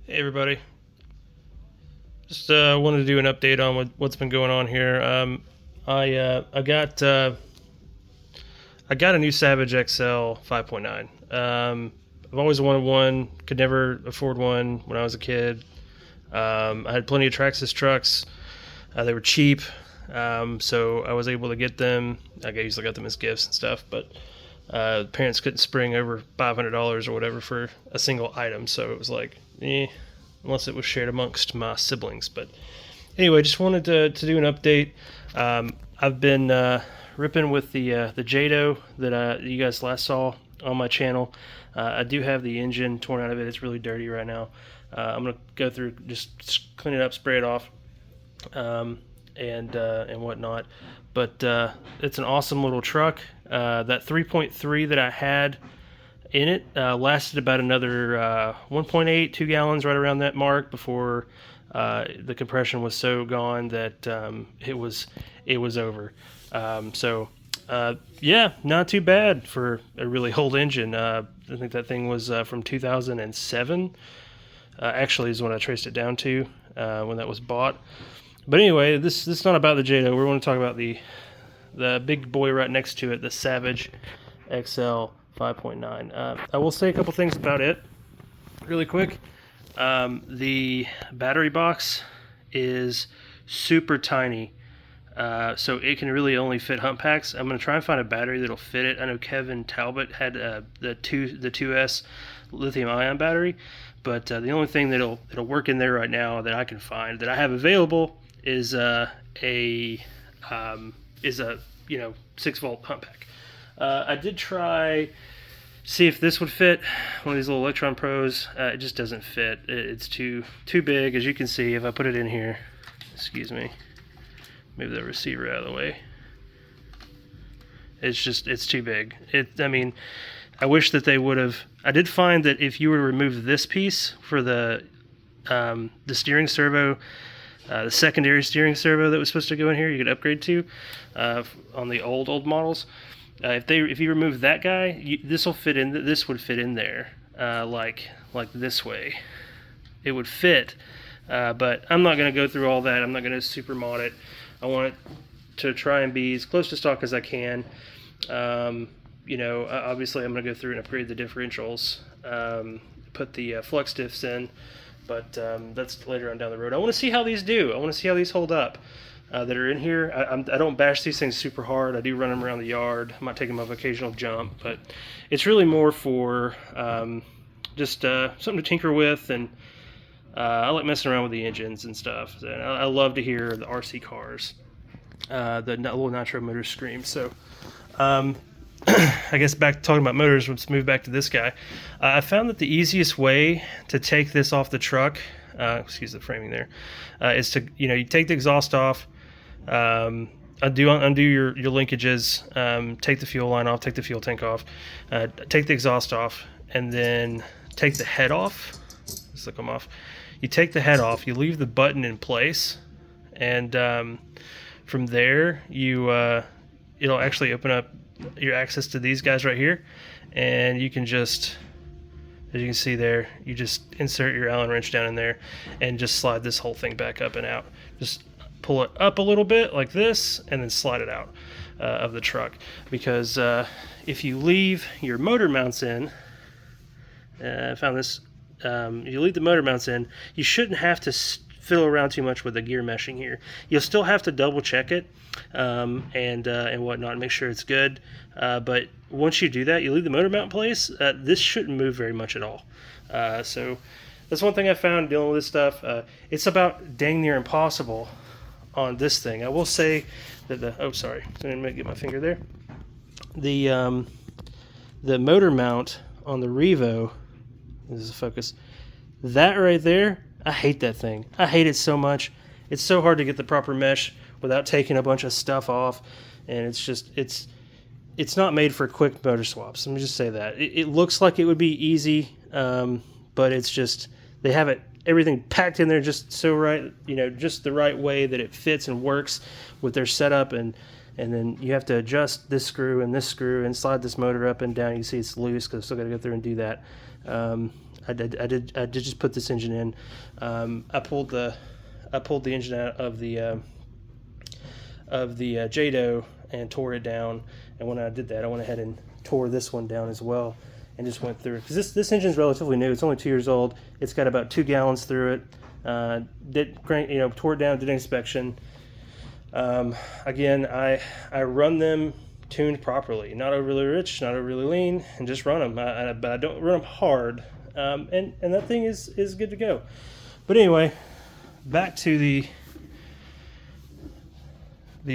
Hey everybody, just wanted to do an update on what's been going on here. I got a new Savage XL 5.9. I've always wanted one, could never afford one when I was a kid. I had plenty of Traxxas trucks. They were cheap, so I was able to get them. I usually got them as gifts and stuff, but parents couldn't spring over $500 or whatever for a single item, so it was like, unless it was shared amongst my siblings. But anyway, just wanted to do an update. I've been ripping with the JATO that you guys last saw on my channel. I do have the engine torn out of it. It's really dirty right now. I'm gonna go through, just clean it up, spray it off, and whatnot. But it's an awesome little truck. That 3.3 that I had in it lasted about another 1.8, 2 gallons, right around that mark, before the compression was so gone that it was over. Yeah, not too bad for a really old engine. I think that thing was from 2007. Actually, is when I traced it down to when that was bought. But anyway, this is not about the JATO. We want to talk about the big boy right next to it, the Savage XL 5.9. I will say a couple things about it really quick. The battery box is super tiny, so it can really only fit hump packs. I'm going to try and find a battery that'll fit it. I know Kevin Talbot had the 2S lithium ion battery, but the only thing that'll work in there right now that I can find that I have available is a 6-volt pump pack. I did try see if this would fit one of these little Electron Pros. It just doesn't fit. It's too big, as you can see. If I put it in here, excuse me, move the receiver out of the way. It's too big. I mean, I wish that they would have. I did find that if you were to remove this piece for the steering servo, the secondary steering servo that was supposed to go in here, you could upgrade to on the old models. If you remove that guy, this would fit in there, like this way. It would fit, but I'm not going to go through all that. I'm not going to super mod it. I want it to try and be as close to stock as I can. Obviously I'm going to go through and upgrade the differentials, put the flux diffs in, but that's later on down the road. I want to see how these do. I want to see how these hold up that are in here. I don't bash these things super hard. I do run them around the yard. I might take them off occasional jump, but it's really more for just something to tinker with, and I like messing around with the engines and stuff. And I love to hear the RC cars, the little nitro motor scream. So I guess back talking about motors, let's move back to this guy. I found that the easiest way to take this off the truck, excuse the framing there, is to, you take the exhaust off, undo your linkages, take the fuel line off, take the fuel tank off, take the exhaust off, and then take the head off. Let's look them off. You take the head off, you leave the button in place, and from there it'll actually open up your access to these guys right here, and you can just, as you can see there, you just insert your Allen wrench down in there and just slide this whole thing back up and out. Just pull it up a little bit like this and then slide it out of the truck, because if you leave your motor mounts in, I found this, if you leave the motor mounts in, you shouldn't have to fiddle around too much with the gear meshing here. You'll still have to double check it and whatnot, and make sure it's good. But once you do that, you leave the motor mount in place. This shouldn't move very much at all. So that's one thing I found dealing with this stuff. It's about dang near impossible on this thing. I will say that sorry, I'm gonna get my finger there. The motor mount on the Revo, this is a focus. That right there, I hate that thing. I hate it so much. It's so hard to get the proper mesh without taking a bunch of stuff off, and it's not made for quick motor swaps. Let me just say that. It looks like it would be easy, but it's just, they have everything packed in there just so right, just the right way that it fits and works with their setup, and then you have to adjust this screw and slide this motor up and down. You see it's loose because I still got to go through and do that. I did just put this engine in. I pulled the engine out of the JDO and tore it down. And when I did that, I went ahead and tore this one down as well, and just went through it, because this engine's relatively new. It's only 2 years old. It's got about 2 gallons through it. Tore it down, did an inspection. Again, I run them tuned properly, not overly rich, not overly lean, and just run them. But I don't run them hard, and that thing is good to go. But anyway, back to the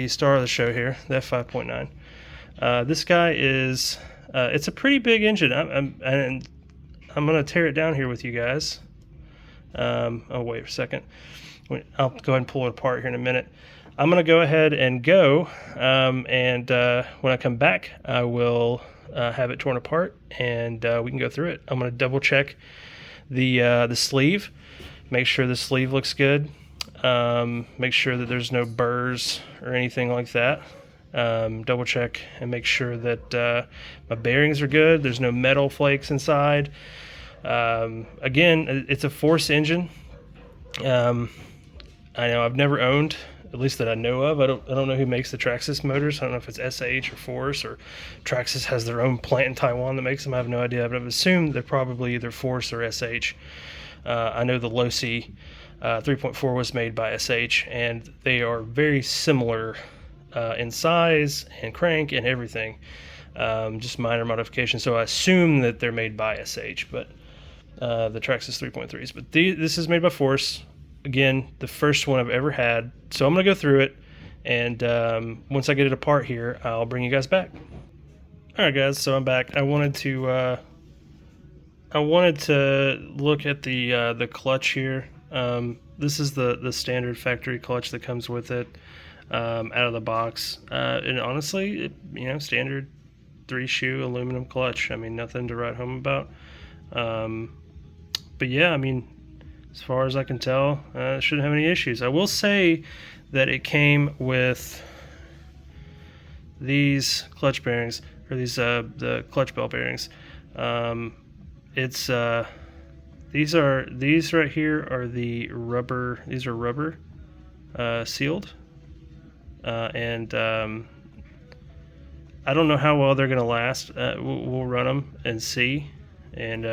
star of the show here, the F5.9. This guy is it's a pretty big engine. I'm gonna tear it down here with you guys. Oh, wait a second. I'll go ahead and pull it apart here in a minute. I'm going to go ahead and go, and when I come back, I will have it torn apart, and we can go through it. I'm going to double check the sleeve, make sure the sleeve looks good, make sure that there's no burrs or anything like that. Double check and make sure that my bearings are good, there's no metal flakes inside. Again, it's a Force engine. I know I've never owned, at least that I know of. I don't know who makes the Traxxas motors. I don't know if it's SH or Force, or Traxxas has their own plant in Taiwan that makes them. I have no idea, but I've assumed they're probably either Force or SH. I know the Losi 3.4 was made by SH, and they are very similar in size and crank and everything. Just minor modifications. So I assume that they're made by SH, but the Traxxas 3.3s. But this is made by Force. Again, the first one I've ever had. So I'm going to go through it, and once I get it apart here, I'll bring you guys back. All right, guys, so I'm back. I wanted to look at the clutch here. This is the standard factory clutch that comes with it out of the box. And honestly, standard 3-shoe aluminum clutch. I mean, nothing to write home about. But yeah, I mean, as far as I can tell, it shouldn't have any issues. I will say that it came with these clutch bearings, or these the clutch bell bearings. These right here are the rubber. These are rubber sealed, and I don't know how well they're gonna last. We'll run them and see, and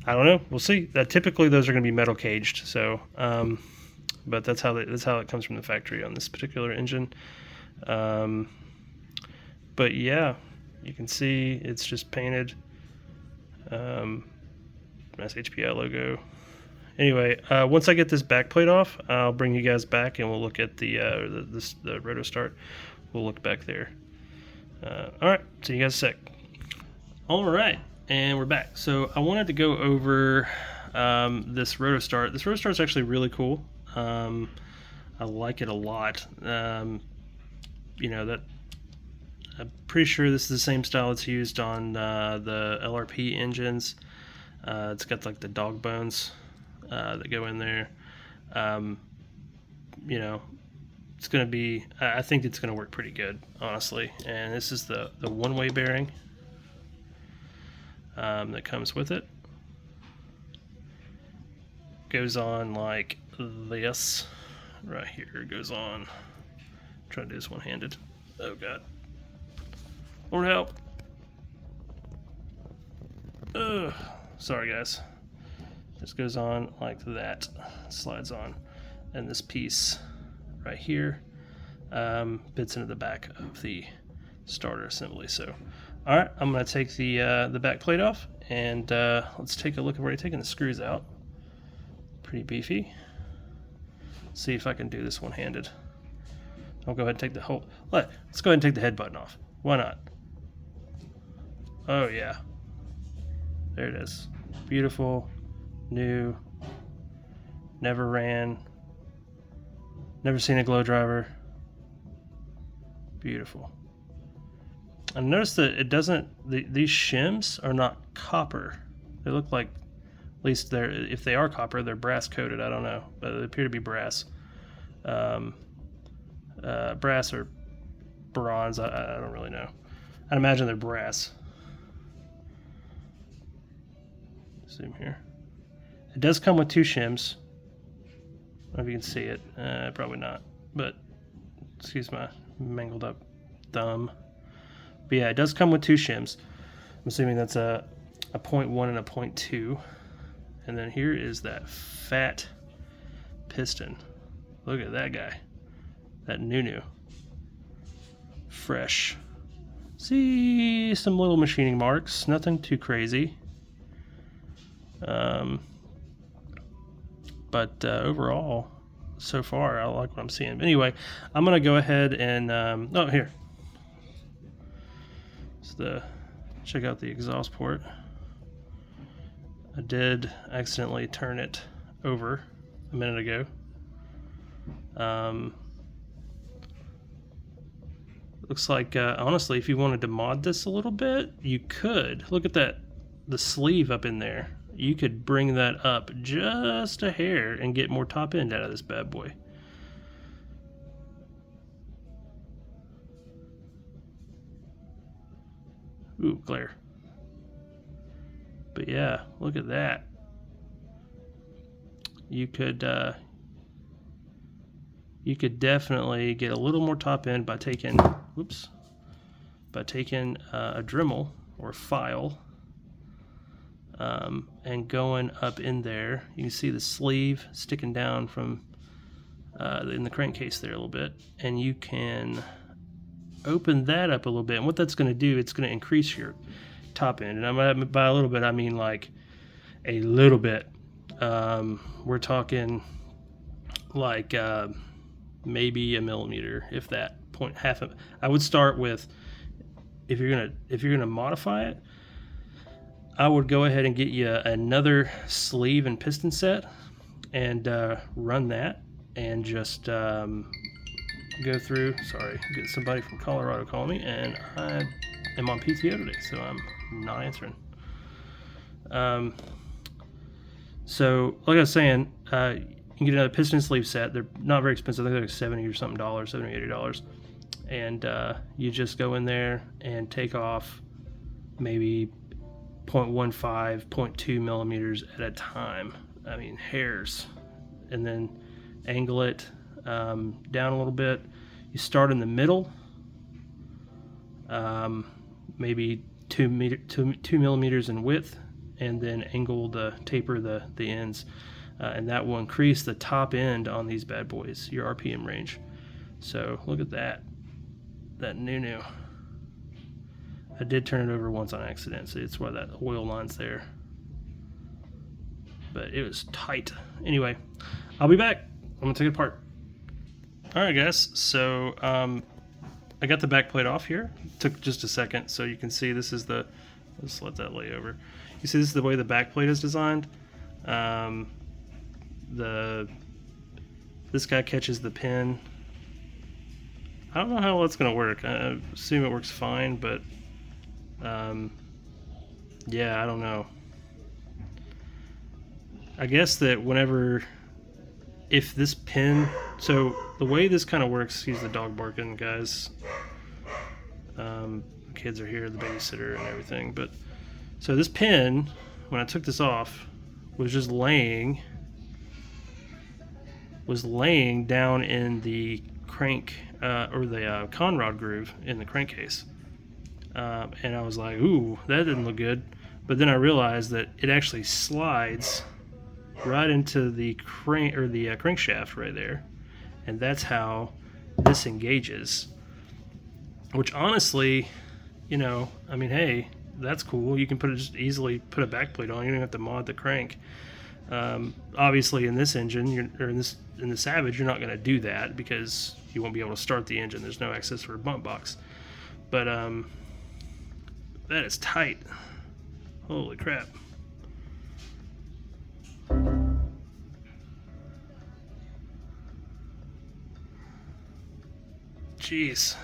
I don't know. We'll see. Typically, those are going to be metal caged. So, but that's how it comes from the factory on this particular engine. But yeah, you can see it's just painted. Nice HPI logo. Anyway, once I get this back plate off, I'll bring you guys back, and we'll look at the roto start. We'll look back there. All right. See you guys in a sec. All right. And we're back. So I wanted to go over this rotostart. This rotostart is actually really cool. I like it a lot. That I'm pretty sure this is the same style that's used on the LRP engines. It's got like the dog bones that go in there. It's going to be. I think it's going to work pretty good, honestly. And this is the one-way bearing that comes with it. Goes on like this right here. Goes on. Try to do this one-handed. Oh god, Lord help. Ugh. Sorry guys. This goes on like that. Slides on, and this piece right here fits into the back of the starter assembly. So all right, I'm going to take the back plate off, and let's take a look. I've already taken the screws out. Pretty beefy. See if I can do this one-handed. I'll go ahead and take the whole... Let's go ahead and take the head button off. Why not? Oh, yeah. There it is. Beautiful, new, never ran, never seen a glow driver. Beautiful. I noticed that it doesn't, these shims are not copper. They look like, at least if they are copper, they're brass coated. I don't know, but they appear to be brass. Brass or bronze, I don't really know. I'd imagine they're brass. Zoom here. It does come with 2 shims. I don't know if you can see it. Probably not. But excuse my mangled up thumb. But yeah, it does come with 2 shims. I'm assuming that's a 0.1 and a 0.2. And then here is that fat piston. Look at that guy. That new. Fresh. See some little machining marks. Nothing too crazy. But overall, so far, I like what I'm seeing. Anyway, I'm going to go ahead and... oh, here. It's check out the exhaust port. I did accidentally turn it over a minute ago. Looks like, honestly, if you wanted to mod this a little bit, you could. Look at that, the sleeve up in there. You could bring that up just a hair and get more top end out of this bad boy. Ooh, glare. But yeah, look at that. You could definitely get a little more top end by taking, whoops, by taking a Dremel or file and going up in there. You can see the sleeve sticking down from in the crankcase there a little bit, and you can open that up a little bit. And what that's going to do, it's going to increase your top end. And by a little bit, I mean like a little bit. We're talking like maybe a millimeter, if that, half of. I would start with, if you're gonna modify it, I would go ahead and get you another sleeve and piston set and run that and just go through. Sorry, get somebody from Colorado calling me, and I am on PTO today, so I'm not answering. So like I was saying, you can get another piston sleeve set. They're not very expensive. I think they're like $70 or something, $70, $80. And you just go in there and take off maybe 0.15, 0.2 millimeters at a time. I mean, hairs. And then angle it down a little bit. You start in the middle, maybe 2 millimeters in width, and then taper the ends. And that will increase the top end on these bad boys, your RPM range. So look at that new. I did turn it over once on accident, so it's why that oil line's there. But it was tight. Anyway, I'll be back. I'm gonna take it apart. All right, guys. So I got the back plate off here. Took just a second, so you can see this is the. Let's let that lay over. You see, this is the way the back plate is designed. This guy catches the pin. I don't know how that's going to work. I assume it works fine, but yeah, I don't know. I guess that if this pin, so the way this kind of works, excuse the dog barking, guys. The kids are here, the babysitter and everything, but so this pin, when I took this off, was just laying down in the crank or the conrod groove in the crankcase, and I was like, ooh, that didn't look good. But then I realized that it actually slides right into the crankshaft right there, and that's how this engages. Which honestly, I mean, hey, that's cool. You can just easily put a back plate on. You don't have to mod the crank. Obviously, in this engine, in the Savage, you're not going to do that because you won't be able to start the engine. There's no access for a bump box. But that is tight. Holy crap. Jeez.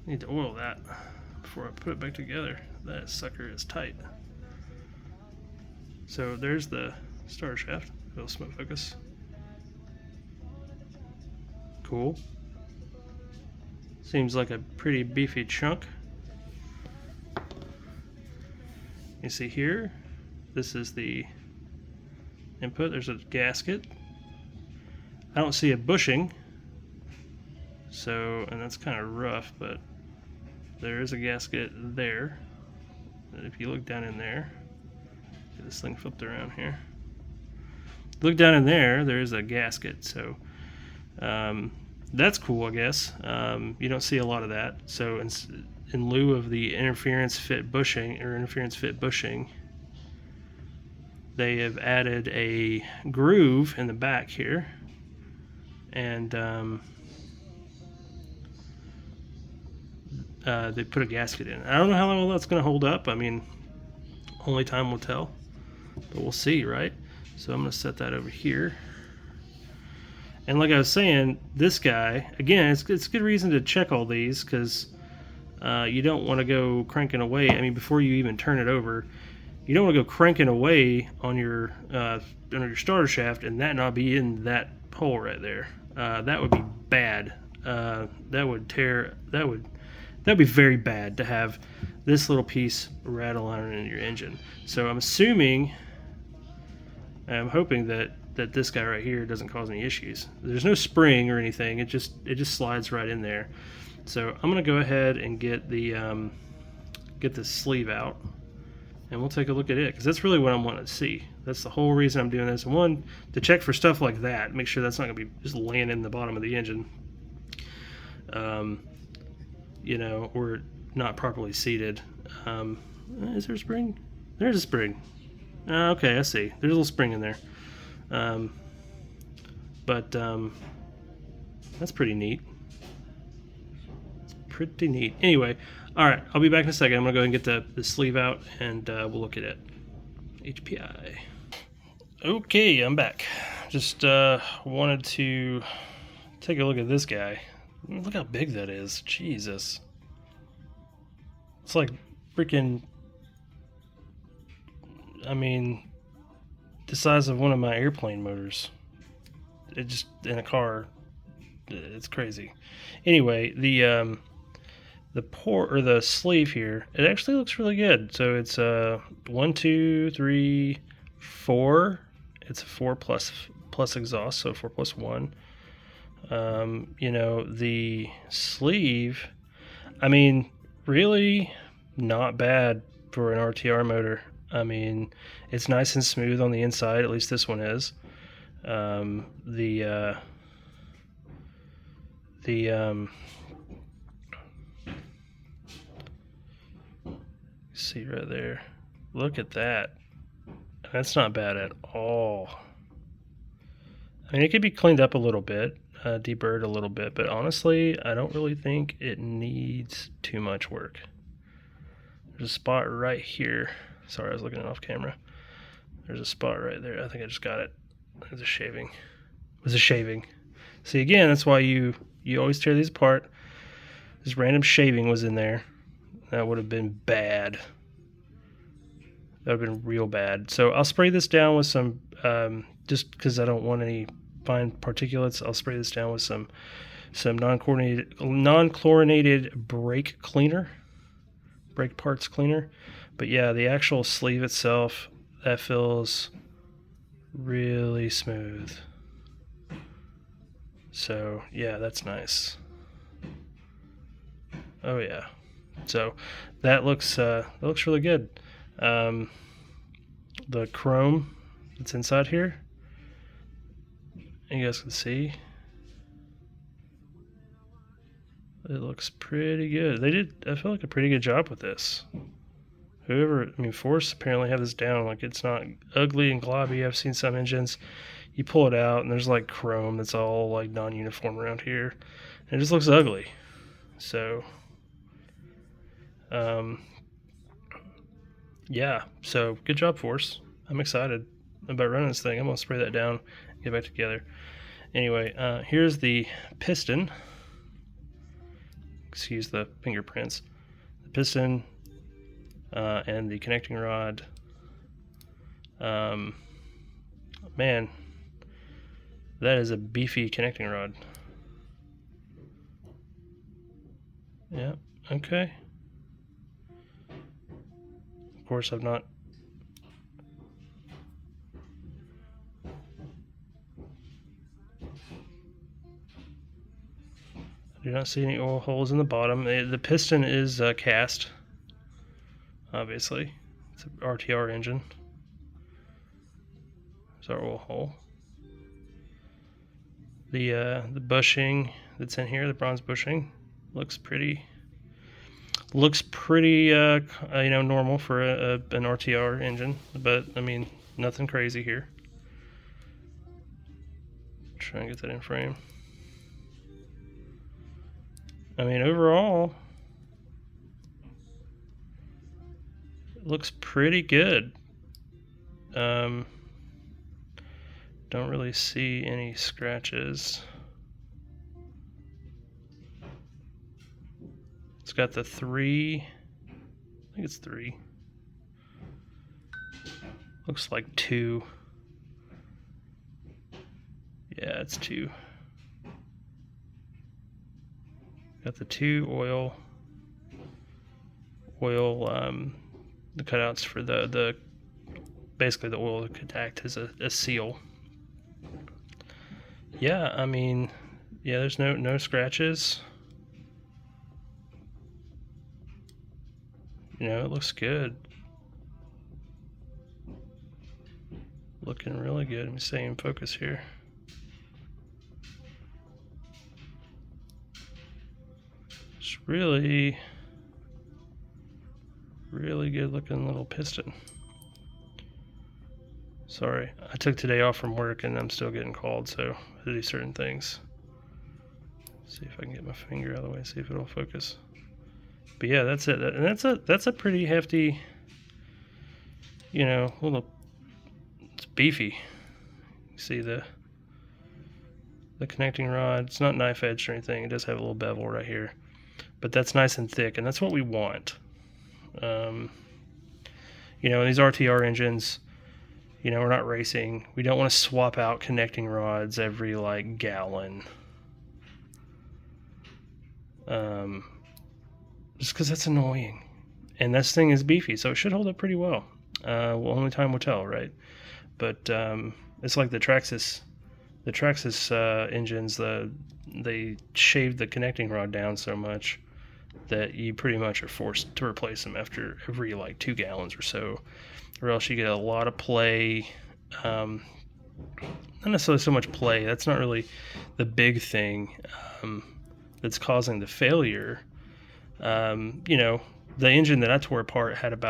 Need to oil that before I put it back together. That sucker is tight. So there's the starter shaft. Little smoke focus. Cool. Seems like a pretty beefy chunk. You see here, This is the input. There's a gasket. I don't see a bushing, so, and that's kind of rough, but there is a gasket there. And if you look down in there, get this thing flipped around here. Look down in there, there's a gasket, so that's cool, I guess. You don't see a lot of that. So in lieu of the interference fit bushing, they have added a groove in the back here, and they put a gasket in. I don't know how long that's going to hold up. I mean, only time will tell, but we'll see, right? So I'm going to set that over here. And like I was saying, this guy, again, it's good reason to check all these, because you don't want to go cranking away. I mean, before you even turn it over, you don't want to go cranking away on your starter shaft and that not be in that hole right there. That would be bad. That'd be very bad to have this little piece rattle on in your engine. So I'm hoping that this guy right here doesn't cause any issues. There's no spring or anything. It just slides right in there. So I'm gonna go ahead and get the sleeve out, and we'll take a look at it, because that's really what I'm wanting to see. That's the whole reason I'm doing this. One, to check for stuff like that, make sure that's not gonna be just laying in the bottom of the engine, you know, or not properly seated. Is there a spring? There's a spring. Okay, I see. There's a little spring in there. But that's pretty neat. Pretty neat. Anyway, all right, I'll be back in a second. I'm gonna go ahead and get the sleeve out, and we'll look at it. HPI. Okay, I'm back. Just wanted to take a look at this guy. Look how big that is. Jesus. It's like freaking, I mean, the size of one of my airplane motors. It just, in a car, it's crazy. Anyway, the port, or the sleeve here, it actually looks really good. So it's 1, 2, 3, 4. It's a 4 plus exhaust, so 4 plus 1. You know, the sleeve, I mean, really not bad for an RTR motor. I mean, it's nice and smooth on the inside, at least this one is. See right there, look at that. That's not bad at all. I mean, it could be cleaned up a little bit, deburred a little bit, but honestly, I don't really think it needs too much work. There's a spot right here. Sorry, I was looking at it off camera. There's a spot right there. I think I just got it. There's a shaving. It was a shaving. See, again, that's why you always tear these apart. This random shaving was in there. That would have been bad. That would have been real bad. So I'll spray this down with some, just because I don't want any fine particulates, I'll spray this down with some non-chlorinated brake parts cleaner. But yeah, the actual sleeve itself, that feels really smooth. So yeah, that's nice. Oh yeah. So that looks really good. The chrome that's inside here, you guys can see, it looks pretty good. They did, I feel like, a pretty good job with this. Force apparently have this down. Like, it's not ugly and globby. I've seen some engines, you pull it out and there's like chrome that's all like non-uniform around here, and it just looks ugly. So yeah, so good job, Force. I'm excited about running this thing. I'm gonna spray that down, get back together. Anyway, here's the piston. Excuse the fingerprints. The piston and the connecting rod. Man, that is a beefy connecting rod. Yeah, okay. Of course, I've not Do not see any oil holes in the bottom. The piston is cast, obviously. It's an RTR engine. There's our oil hole. The bushing that's in here, the bronze bushing, looks pretty normal for an RTR engine, but I mean, nothing crazy here. Try and get that in frame. I mean, overall, it looks pretty good. Don't really see any scratches. It's got the 3, I think it's 3. Looks like 2. Yeah, it's 2. Got the 2 oil, the cutouts for the basically the oil could act as a seal. Yeah, I mean, yeah, there's no scratches. You know, it looks good. Looking really good. Let me stay in focus here. It's really good looking little piston. Sorry, I took today off from work and I'm still getting called, so I do certain things. See if I can get my finger out of the way, see if it'll focus. But yeah, that's it. And that's a pretty hefty, you know, little, it's beefy. You see the connecting rod. It's not knife edged or anything. It does have a little bevel right here, but that's nice and thick, and that's what we want. You know, in these RTR engines, you know, we're not racing. We don't want to swap out connecting rods every like gallon. Just because that's annoying. And this thing is beefy, so it should hold up pretty well. Well, only time will tell, right? But it's like the Traxxas engines. They shaved the connecting rod down so much that you pretty much are forced to replace them after every like 2 gallons or so, or else you get a lot of play. Not necessarily so much play. That's not really the big thing that's causing the failure. You know, the engine that I tore apart had it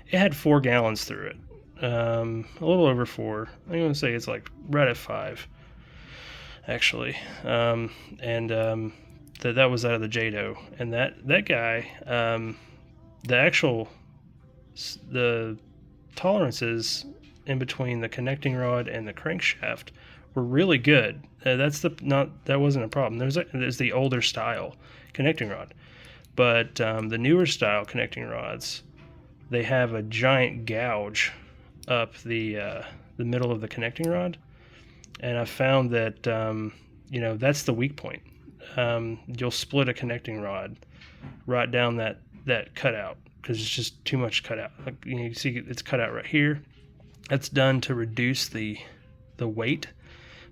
had 4 gallons through it. A little over 4. I'm going to say it's like right at 5, actually. That was out of the JADO. And that guy, the tolerances in between the connecting rod and the crankshaft were really good. That wasn't a problem. There's the older style connecting rod, but the newer style connecting rods, they have a giant gouge up the middle of the connecting rod, and I found that you know, that's the weak point. You'll split a connecting rod right down that cutout because it's just too much cutout. Like, you know, you see it's cut out right here. That's done to reduce the weight.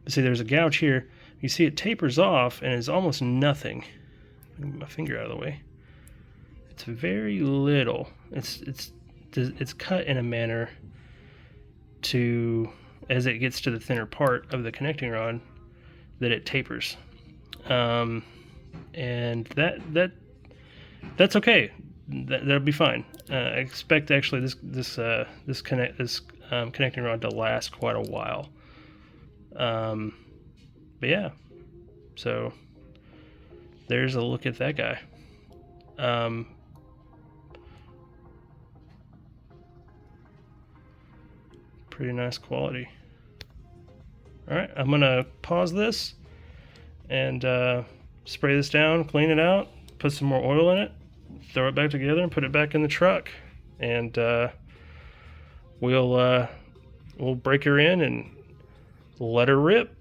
But see, there's a gouge here. You see it tapers off and is almost nothing. Get my finger out of the way. It's very little. It's cut in a manner to, as it gets to the thinner part of the connecting rod, that it tapers, and that's okay. That'll be fine. I expect actually this connecting rod to last quite a while. But yeah, so there's a look at that guy. Pretty nice quality. All right, I'm gonna pause this and spray this down, clean it out, put some more oil in it, throw it back together, and put it back in the truck. And we'll break her in and let her rip.